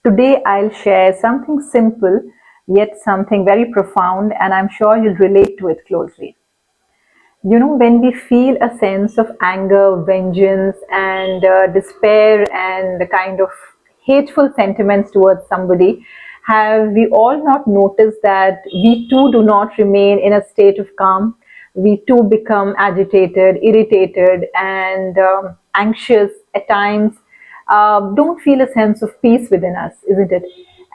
Today I'll share something simple yet something very profound, and I'm sure you'll relate to it closely. When we feel a sense of anger, vengeance, and despair, and the kind of hateful sentiments towards somebody, have we all not noticed that we too do not remain in a state of calm? We too become agitated, irritated, and anxious at times, don't feel a sense of peace within us, isn't it?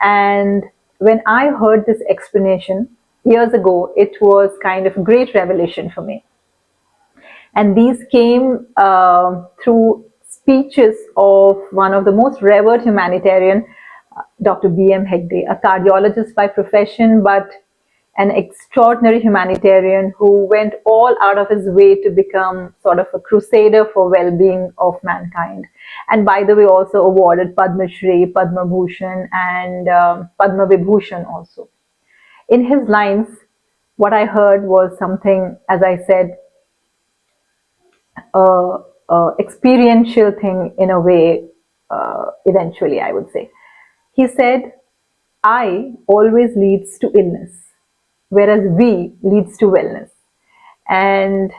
And when I heard this explanation years ago, it was kind of a great revelation for me. And these came through speeches of one of the most revered humanitarian, Dr. B.M. Hegde, a cardiologist by profession, but an extraordinary humanitarian who went all out of his way to become sort of a crusader for well-being of mankind. And by the way, also awarded Padma Shri, Padma Bhushan, and Padma Vibhushan also. In his lines, what I heard was something, as I said, experiential thing in a way, eventually, I would say. He said, I always leads to illness, whereas we leads to wellness. And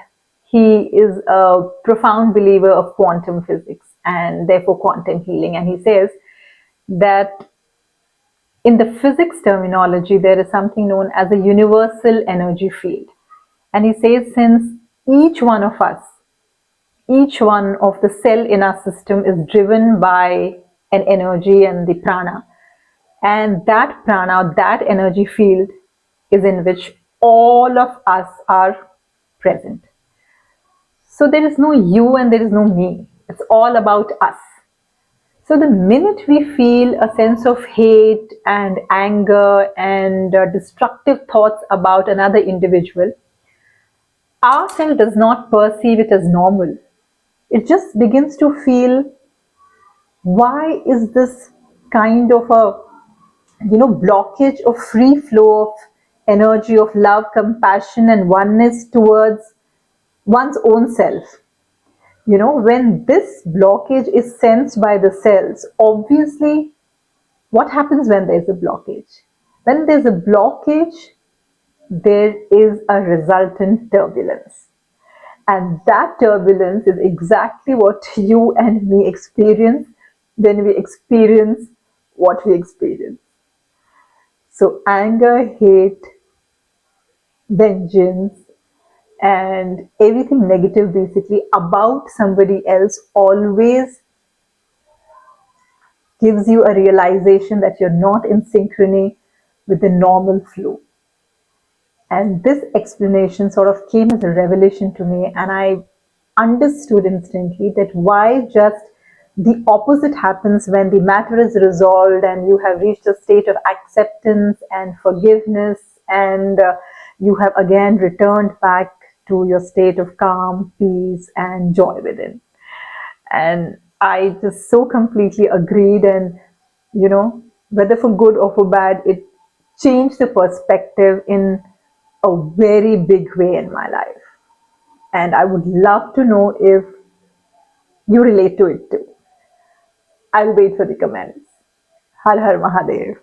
he is a profound believer of quantum physics and therefore quantum healing. And he says that in the physics terminology, there is something known as a universal energy field. And he says, since each one of us, each one of the cell in our system is driven by an energy and the prana, and that prana, that energy field, is in which all of us are present. So there is no you and there is no me. It's all about us. So the minute we feel a sense of hate and anger and destructive thoughts about another individual, our cell does not perceive it as normal. It just begins to feel, why is this kind of a blockage of free flow of energy of love, compassion, and oneness towards one's own self? When this blockage is sensed by the cells, obviously, what happens when there's a blockage? When there's a blockage, there is a resultant turbulence. And that turbulence is exactly what you and me experience when we experience what we experience. So anger, hate, vengeance, and everything negative basically about somebody else always gives you a realization that you're not in synchrony with the normal flow. And this explanation sort of came as a revelation to me, and I understood instantly that why just the opposite happens when the matter is resolved and you have reached a state of acceptance and forgiveness, and you have again returned back to your state of calm, peace, and joy within. And I just so completely agreed, and whether for good or for bad, it changed the perspective in a very big way in my life. And I would love to know if you relate to it too. I'll wait for the comments. Har Har Mahadev.